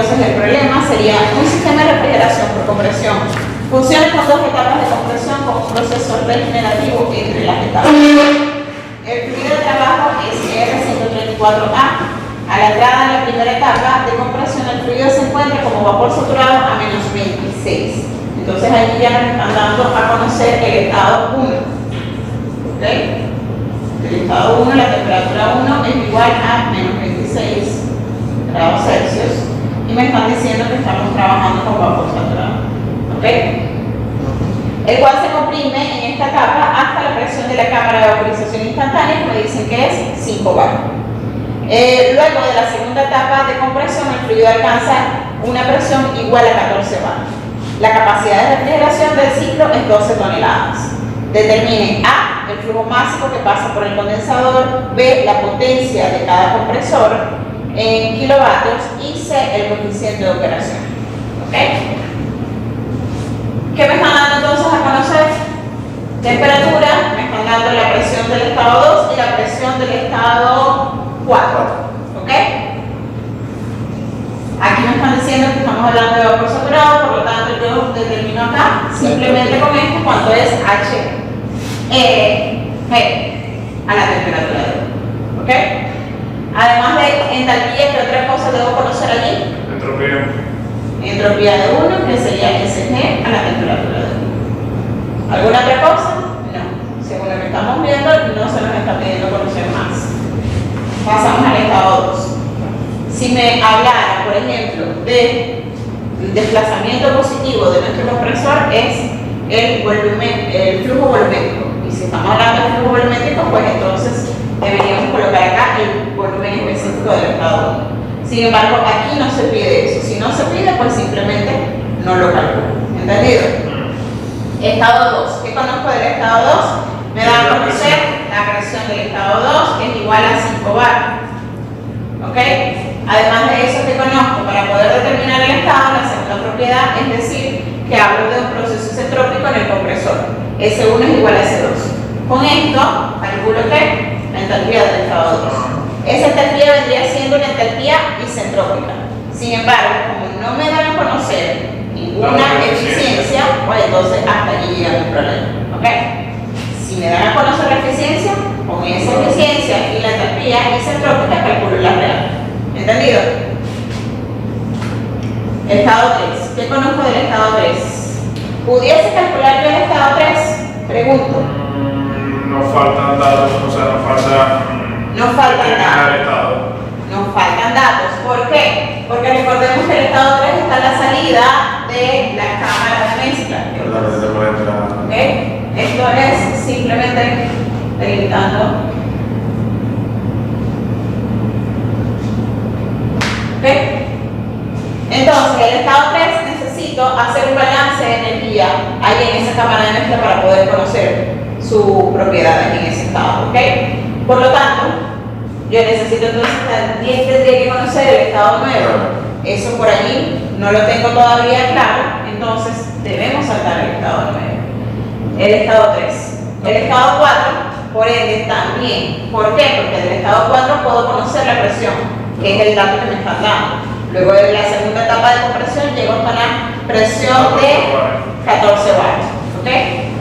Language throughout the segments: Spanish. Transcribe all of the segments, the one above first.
Entonces el problema sería un sistema de refrigeración por compresión. Funciona con dos etapas de compresión con un proceso regenerativo entre las etapas. El fluido de trabajo es R134A. A la entrada de la primera etapa de compresión, el fluido se encuentra como vapor saturado a menos 26. Entonces aquí ya nos están dando a conocer el estado 1. ¿Ok? El estado 1, la temperatura 1 es igual a menos 26 grados Celsius. Y me están diciendo que estamos trabajando con vapor saturado. ¿Ok? El cual se comprime en esta etapa hasta la presión de la cámara de vaporización instantánea, que me dicen que es 5 bar. Luego de la segunda etapa de compresión, el fluido alcanza una presión igual a 14 bar. La capacidad de refrigeración del ciclo es 12 toneladas. Determine A, el flujo máximo que pasa por el condensador, B, la potencia de cada compresor en kilovatios y C, el coeficiente de operación. ¿Ok? ¿Qué me están dando entonces a conocer? Temperatura, me están dando la presión del estado 2 y la presión del estado 4. ¿Ok? Aquí me están diciendo que estamos hablando de vapor saturado, por lo tanto yo determino acá simplemente con esto cuánto es H G a la temperatura de 1. ¿Ok? Además de entalpía, ¿qué otra cosa debo conocer allí? Entropía. Entropía de 1, que sería SG a la temperatura de 1. ¿Alguna otra cosa? No. Según lo que estamos viendo, no se nos está pidiendo conocer más. Pasamos al estado 2. Si me hablara, por ejemplo, del desplazamiento positivo de nuestro compresor, es el flujo volumétrico. Y si estamos hablando del flujo volumétrico, pues entonces deberíamos colocar acá el volumen específico del estado 1. Sin embargo, aquí no se pide eso. Si no se pide, pues simplemente no lo calculo. ¿Entendido? Estado 2. ¿Qué conozco del estado 2? Me da a conocer la presión del estado 2, que es igual a 5 bar. ¿Ok? Además de eso que conozco, para poder determinar el estado, la segunda propiedad, es decir, que hablo de un proceso isentrópico en el compresor. S1 es igual a S2. Con esto, calculo que la entalpía del estado 2. Esa entalpía vendría siendo una entalpía isentrópica. Sin embargo, como no me dan a conocer ninguna eficiencia, pues entonces hasta allí llega mi problema. ¿Ok? Si me dan a conocer la eficiencia, con esa eficiencia y la entalpía isentrópica calculo la real. ¿Entendido? Estado 3. ¿Qué conozco del estado 3? ¿Pudiese calcular yo el estado 3? Pregunto. Nos faltan datos, o sea, nos falta. Nos faltan datos. Estado. Nos faltan datos. ¿Por qué? Porque recordemos que el estado 3 está en la salida de la cámara de mezcla. ¿Ok? Esto es simplemente delimitando. ¿Ok? Entonces, el estado 3 necesito hacer un balance de energía ahí en esa cámara de mezcla para poder conocer su propiedad aquí en ese estado. ¿Ok? Por lo tanto, yo necesito entonces también tendría que conocer el estado 9. Eso por allí no lo tengo todavía claro, entonces debemos saltar el estado 9. El estado 3. El estado 4, por ende, también. ¿Por qué? Porque del estado 4 puedo conocer la presión, que es el dato que me están dando. Luego de la segunda etapa de compresión llego hasta la presión de 14 bar. ¿Ok?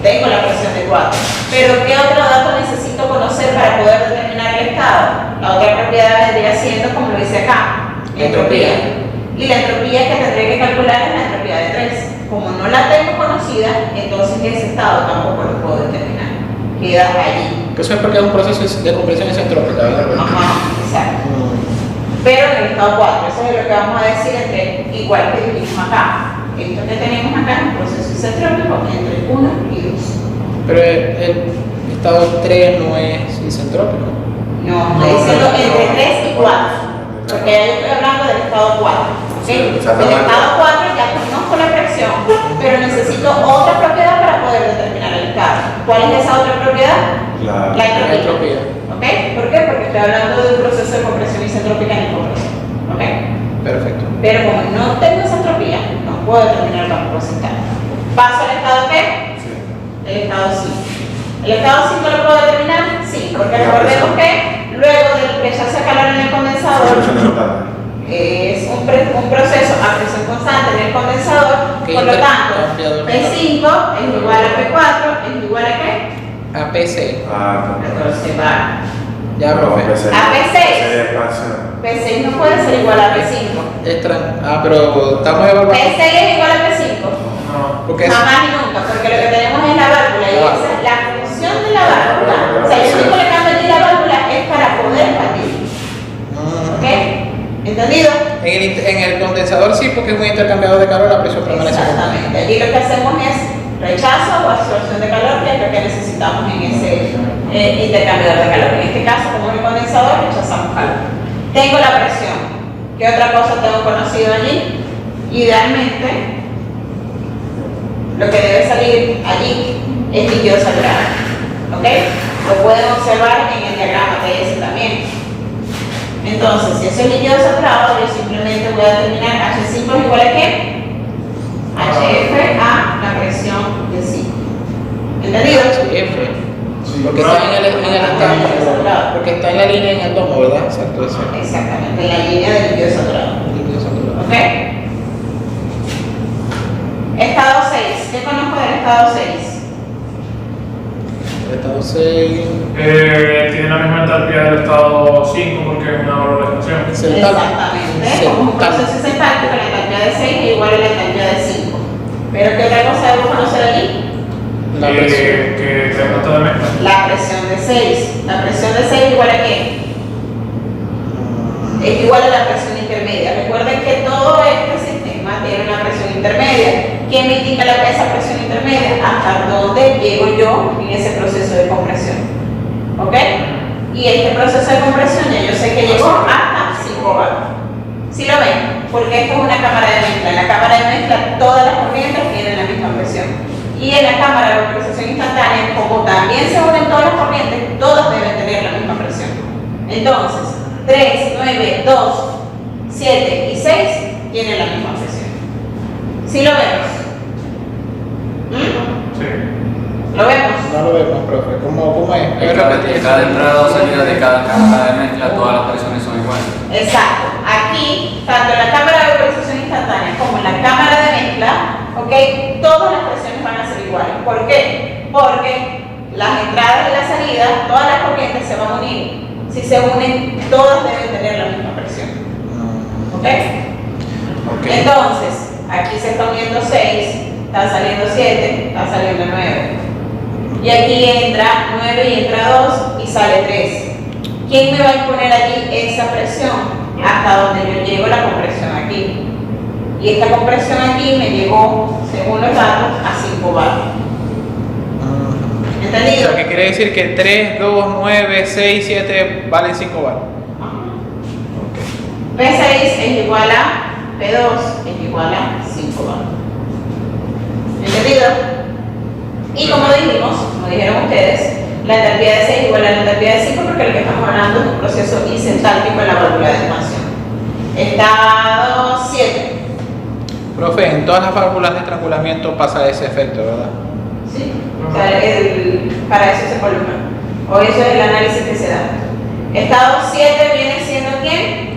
Tengo la presión de 4. Pero ¿qué otro dato necesito conocer para poder determinar el estado? La otra propiedad vendría siendo, como lo dice acá, entropía. Y la entropía que tendré que calcular es la entropía de 3. Como no la tengo conocida, entonces ese estado tampoco lo puedo determinar. Queda allí. Eso es porque es un proceso de compresión isentrópica, ¿verdad? Ajá, exacto. Pero en el estado 4, eso es lo que vamos a decir entre, igual que dijimos acá. Esto que tenemos acá es un proceso isentrópico entre 1 y 2. Pero el estado 3 no es isentrópico. No, estoy diciendo entre 3 y 4. Porque yo estoy hablando del estado 4. ¿Okay? Del estado 4 ya conozco la presión, pero necesito otra propiedad para poder determinar el estado. ¿Cuál es esa otra propiedad? La entropía. ¿Ok? ¿Por qué? Porque estoy hablando de un proceso de compresión isentrópica en el compresor. ¿Ok? Perfecto. Pero como no tengo esa entropía, no puedo determinar tampoco ese estado. ¿Paso al estado qué? Sí. El estado 5. ¿El estado 5 lo puedo determinar? Sí, porque recordemos que luego de que ya se calor en el condensador, es un proceso constante en el condensador, ¿Qué por lo tanto, intercambiador? P5 es igual a P4, es igual a ¿qué? A P6. Ah, 14 bar. Ya, profe. A P6. P6 no puede ser igual a P5. Pero estamos evaluando. P6 es igual a P5. No. Porque Jamás y nunca, porque lo que tenemos es la válvula y esa es la función de la válvula. O sea, yo único le cambio aquí la válvula es para poder batir. ¿Ok? ¿Entendido? En el condensador sí, porque es un intercambiador de calor, la presión permanece constante. Exactamente. Allí lo que hacemos es rechazo o absorción de calor, que es lo que necesitamos en ese intercambiador de calor. En este caso, como es el condensador, rechazamos calor. Tengo la presión. ¿Qué otra cosa tengo conocido allí? Idealmente, lo que debe salir allí es líquido saturado. ¿Ok? Lo pueden observar en el diagrama TS también. Entonces, si eso es líquido saturado, yo simplemente voy a determinar H5 es igual a qué? HF a la presión de 5. ¿Entendido? F. Porque está en el porque está en la línea en el domo, ¿verdad? Exacto, eso. Exactamente, en la línea del líquido saturado. Líquido saturado. ¿Ok? Estado 6. ¿Qué conozco del estado 6? El estado 6. Tiene la misma entalpía del estado 5 porque es una valorización. Exactamente. Como un proceso isentálpico, la entalpía de 6 es igual a la entalpía de 5. ¿Pero qué otra cosa debo conocer allí? La presión. Que tengo toda mezcla. La presión de 6. ¿La presión de 6 es igual a qué? Es igual a la presión intermedia. Recuerden que todo este sistema tiene una presión intermedia. ¿Qué me indica esa presión intermedia? Hasta dónde llego yo en ese proceso de compresión. ¿Ok? Y este proceso de compresión ya yo sé que llegó hasta 5 bar. ¿Sí lo ven? Porque esto es una cámara de mezcla. En la cámara de mezcla todas las corrientes tienen la misma presión. Y en la cámara de vaporización instantánea, como también se unen todas las corrientes, todas deben tener la misma presión. Entonces, 3, 9, 2, 7 y 6 tienen la misma presión. ¿Sí lo vemos? Sí. ¿Lo vemos? No lo vemos, profe. ¿Cómo es? En cada entrada o salida de cada cámara de mezcla, todas las presiones son iguales. Exacto. Aquí, tanto en la cámara de vaporización instantánea como en la cámara de mezcla, ¿ok? Todas las presiones van a ser iguales. ¿Por qué? Porque las entradas y las salidas, todas las corrientes se van a unir. Si se unen, todas deben tener la misma presión. ¿Ok? Entonces, aquí se está uniendo 6, está saliendo 7, está saliendo 9. Y aquí entra 9 y entra 2 y sale 3. ¿Quién me va a imponer allí esa presión? Hasta donde yo llego la compresión aquí. Y esta compresión aquí me llegó, según los datos, a 5 bar. O ¿Entendido? sea, que quiere decir que 3, 2, 9, 6, 7 valen 5 bar. P6 es igual a P2 es igual a 5 bar. ¿Entendido? Y como dijimos, como dijeron ustedes, la entalpía de 6 es igual a la entalpía de 5 porque lo que estamos hablando es un proceso isentálpico en la válvula de expansión. Estado 7. Profe, en todas las válvulas de estrangulamiento pasa ese efecto, ¿verdad? ¿Sí? O sea, para eso se columna. O eso es el análisis que se da. Estado 7 viene siendo ¿quién?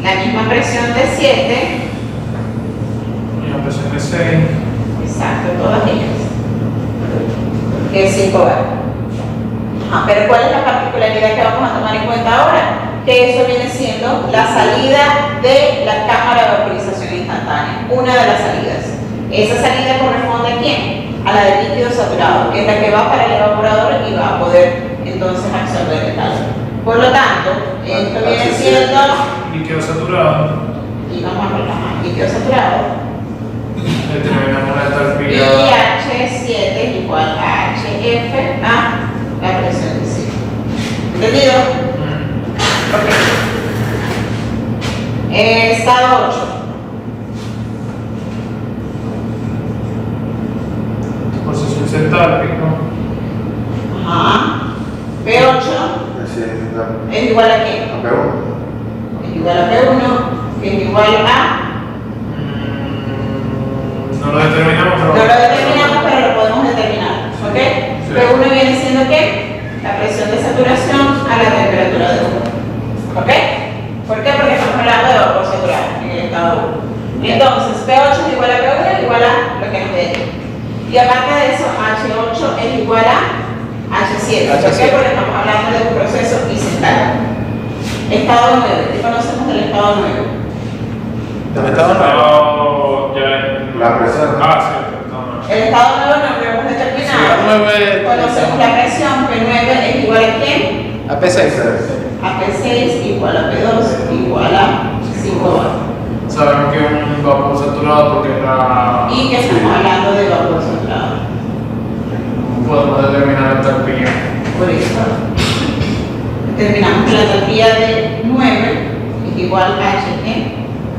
La misma presión de 7. Y la presión de 6. Exacto, todas ellas. Que es 5 bar. Pero ¿cuál es la particularidad que vamos a tomar en cuenta ahora? Que eso viene siendo la salida de la cámara de vaporización instantánea. Una de las salidas. Esa salida corresponde a quién? A la del líquido saturado, que es la que va para el evaporador y va a poder entonces absorber el calor. Por lo tanto, esto viene siendo, Líquido saturado. y vamos a reclamar, líquido saturado, Determinamos la y entalpía. H7 es igual a HF a la presión de 5. ¿Entendido? Ok. Estado 8. Proceso isentálpico. Ajá. P8 es igual a qué? Es igual a P1, que es igual a... No lo determinamos, pero. No lo determinamos, pero lo podemos determinar. ¿Ok? Sí. P1 viene siendo ¿qué? La presión de saturación a la temperatura de 1. ¿Ok? ¿Por qué? Porque estamos hablando de vapor saturado en el estado A1. Entonces, P8 es igual a P1 igual a lo que nos dé. Y aparte de eso, H8 es igual a H7. ¿Por qué? Porque estamos hablando de un proceso bicentenario. Estado 9. ¿Qué conocemos del estado 9? ¿El estado nuevo? La presión. Ah, sí, El estado 9 no lo hemos determinado. Conocemos la presión. P9 es igual a ¿quién? A P6. A P6 igual a P2 igual a 5 bar. Sabemos que es un vapor saturado porque Y que estamos hablando de vapor saturado. podemos determinar la entropía. Por eso, determinamos que la entropía de 9 es igual a H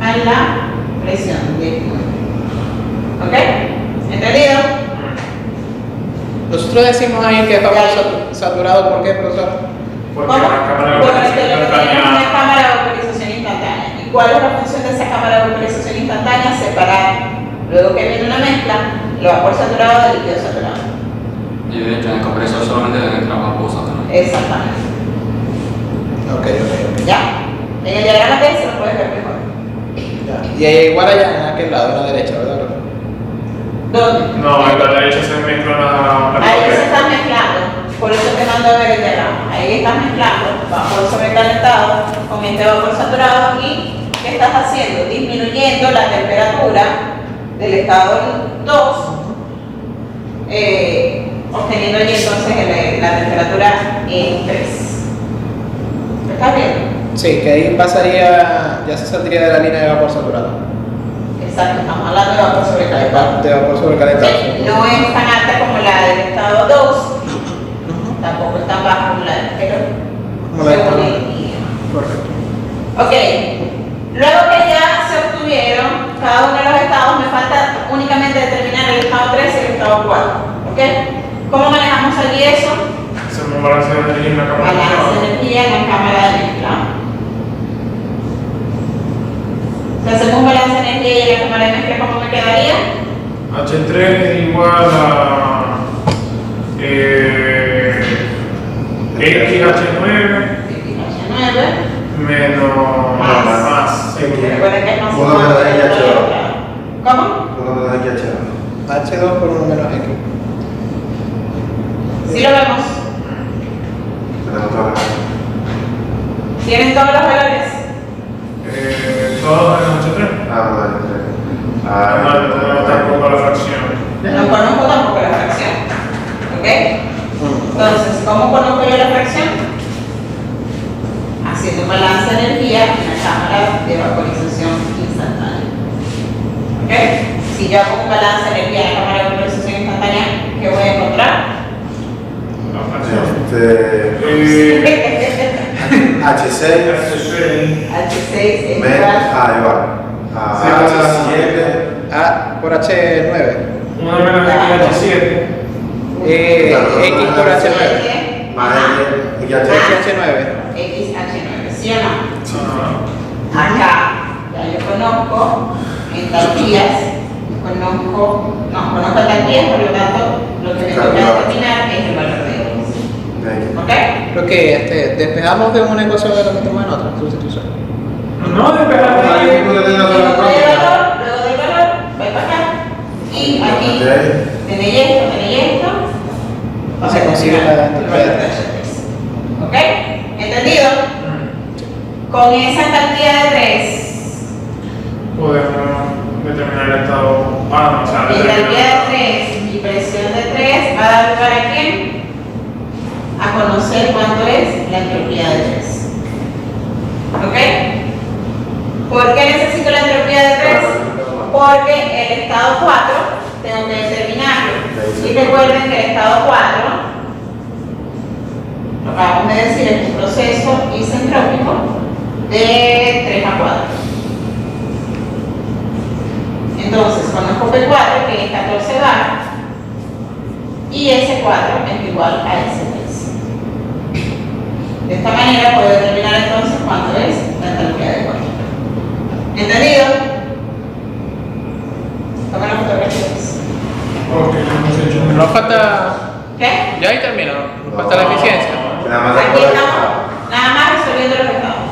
a la presión de 9. ¿Ok? ¿Entendido? Nosotros decimos ahí que es vapor saturado, ¿por qué, profesor? Porque ¿Cómo? la cámara de Porque vaporización lo que tenemos es una instantánea. cámara de vaporización instantánea. ¿Y cuál es la función de esa cámara de vaporización instantánea? Separar, luego que viene una mezcla, el vapor saturado del líquido saturado. Y de hecho, en el compresor solamente deben entrar vapor saturado. Exactamente. Ok. ¿Ya? En el diagrama T se lo puedes ver mejor. Ya. Y ahí igual allá en aquel lado, en la derecha, ¿verdad? ¿Dónde? No, en la derecha se mezcla la Ahí se están mezclando, por eso te mando a ver el diagrama. Ahí estás mezclando vapor sobrecalentado con este vapor saturado y ¿qué estás haciendo? Disminuyendo la temperatura del estado 2, obteniendo allí entonces la temperatura en 3. ¿Estás viendo? Sí, que ahí pasaría, ya se saldría de la línea de vapor saturado. Exacto, estamos hablando de vapor sobrecalentado. De vapor sobrecalentado. No es tan alta como la del estado 2, tampoco es tan baja como la del anterior. Como la del Según estado. el guía. Correcto. Ok, luego que ya se obtuvieron cada uno de los estados, me falta únicamente determinar el estado 3 y el estado 4. ¿Ok? ¿Cómo manejamos allí eso? Hacemos un balance de energía en la cámara de Balance de vapor. energía en la cámara de mezcla. Si hacemos un balance de energía y en la cámara de mezcla, ¿cómo me quedaría? H3 es igual a XH9 H9. menos más. Recuerda que es más Uno menos H2. ¿Cómo? Uno menos H2 por 1 menos X. Sí lo vemos. ¿Tienen todos los valores? Todos en H3. No, tampoco la fracción. No conozco tampoco la fracción. ¿Ok? Entonces, ¿cómo conozco yo la fracción? Haciendo un balance de energía en la cámara de vaporización instantánea. ¿Ok? Si yo hago un balance de energía en la cámara de vaporización instantánea, ¿qué voy a encontrar? La fracción. H6 H6 es menos igual H7 Por H9. 1 menos H7. X por H9. más H9 XH9. XH9, ¿sí o no? Sí. Acá ya yo conozco entalpías, conozco entalpías, por lo tanto, lo que me toca determinar es el valor de X. ¿Ok? Creo que despejamos de una ecuación de lo metemos en otra sustitución. No, depende de Luego del valor, voy para acá. Y aquí tenéis esto. Y se consigue la entropía de H3. ¿Ok? ¿Entendido? Con esa entropía de 3, podemos determinar el estado. O sea, mi entropía de 3 y presión de 3 va a dar lugar a quién? A conocer cuánto es la entropía de 3. ¿Ok? ¿Por qué necesito la entropía de 3? Porque el estado 4 tengo que determinarlo. Y recuerden que el estado 4, lo acabamos de decir, es un proceso isentrópico de 3 a 4. Entonces, conozco P4, que es 14 bar, y S4 es igual a S3. De esta manera puedo determinar entonces cuánto es la entropía de 4. ¿Entendido? Tomen las fotografías. Ok, hemos hecho un. Nos falta. ¿Qué? Ya ahí terminó. Nos falta la eficiencia. Aquí estamos, nada más resolviendo los estados.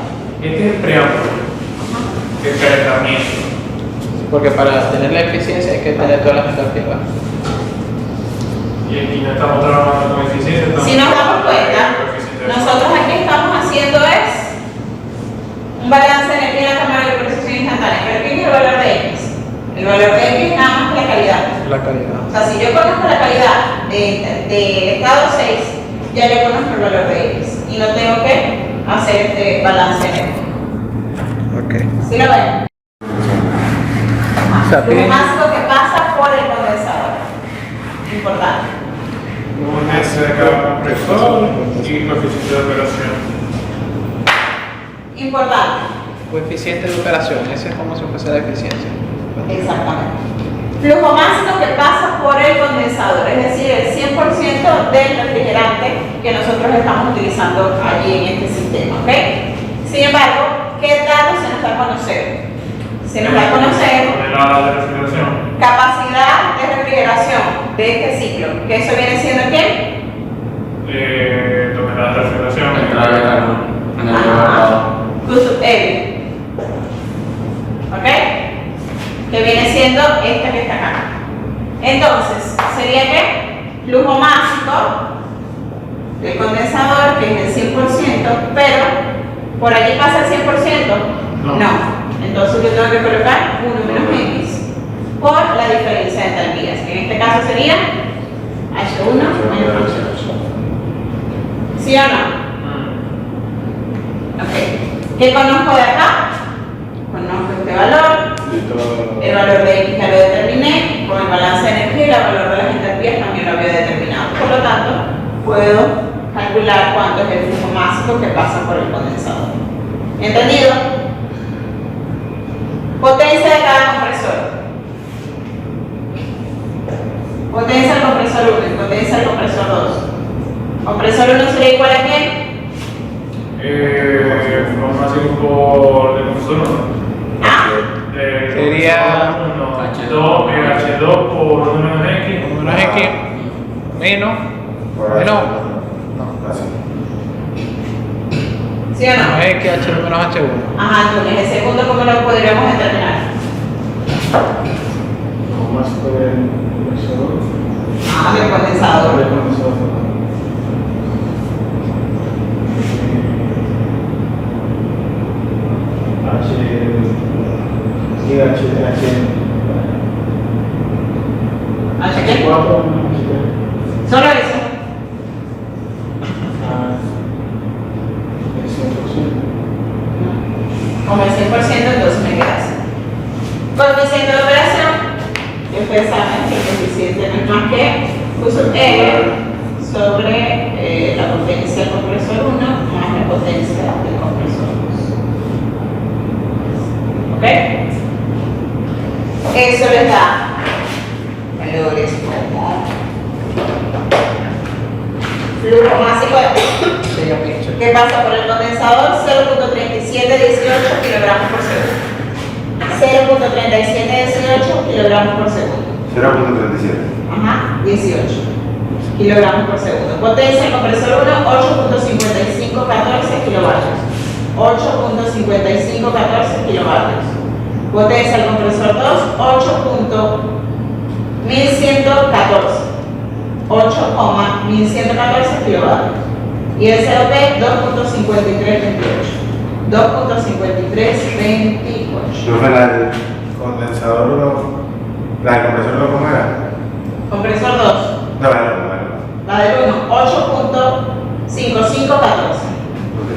Este es el preámbulo. El calentamiento. Porque para tener la eficiencia hay que tener todas las entalpías bajas. Y aquí no estamos trabajando con eficiencia. Si nos damos cuenta, nosotros aquí estamos haciendo es un balance de energía en la cámara de procesión instantánea. ¿Pero qué es el valor de X? El valor de X es nada más que la calidad. La calidad. O sea, si yo conozco la calidad del estado 6, ya yo conozco el valor de X. Y no tengo que hacer este balance de energía. Ok. ¿Sí lo ven? O sea, Lo más lo que pasa por el condensador. Importante. Un S de cada compresor y coeficiente de operación. Importante. Coeficiente de operación, ese es como si fuese la eficiencia. Exactamente. Flujo máximo que pasa por el condensador, es decir, el 100% del refrigerante que nosotros estamos utilizando allí en este sistema, ¿ok? Sin embargo, ¿qué datos se nos da a conocer? Se nos da a conocer Toneladas de refrigeración. capacidad de refrigeración de este ciclo, que eso viene siendo ¿qué? Toneladas de refrigeración. Entrada de calor en el Ajá. elevador. Q sub L. ¿Ok? Que viene siendo esta que está acá. Entonces, sería que flujo máximo del condensador, que es el 100%, pero por allí pasa el 100%. No. Entonces yo tengo que colocar 1 menos X por la diferencia de entalpías, que en este caso sería H1 menos H2. ¿Sí o no? Ok. ¿Qué conozco de acá? Conozco este valor. El valor de X ya lo determiné, con el balance de energía y el valor de las entalpías también lo había determinado. Por lo tanto, puedo calcular cuánto es el flujo máximo que pasa por el condensador. ¿Entendido? Potencia de cada compresor. Potencia del compresor 1 y potencia del compresor 2. Compresor 1 sería igual a quién? Flujo máximo por el compresor. Ah, Sería H2 por 1 menos X. menos X menos. Menos. Así. ¿sí o no? Menos X H2 menos H1. Ajá, entonces el segundo, ¿cómo lo podríamos determinar? Más por el compresor. Ah, del condensador. El condensador. ¿H qué? 4, Solo eso. Como el 100%, entonces me queda así. Coeficiente de operación, que ustedes saben que el coeficiente no es más que Q sub L sobre la potencia del compresor 1 más la potencia del compresor 2. ¿Ok? Eso les da valores como flujo máximo que pasa por el condensador 0.3718 kilogramos por segundo. 0.3718 kilogramos por segundo. 0.37. Ajá, 18 kilogramos por segundo. Potencia del compresor 1, 8.5514 kilovatios. 8.5514 kilovatios. Potencia del compresor 2, 8.1114. 8,1114 kilovatios. Y el COP 2.5328. 2.5328. Profe, la del condensador, la del compresor, ¿cómo era? Compresor 2. No, no. La del 1, 8.5514. Ok.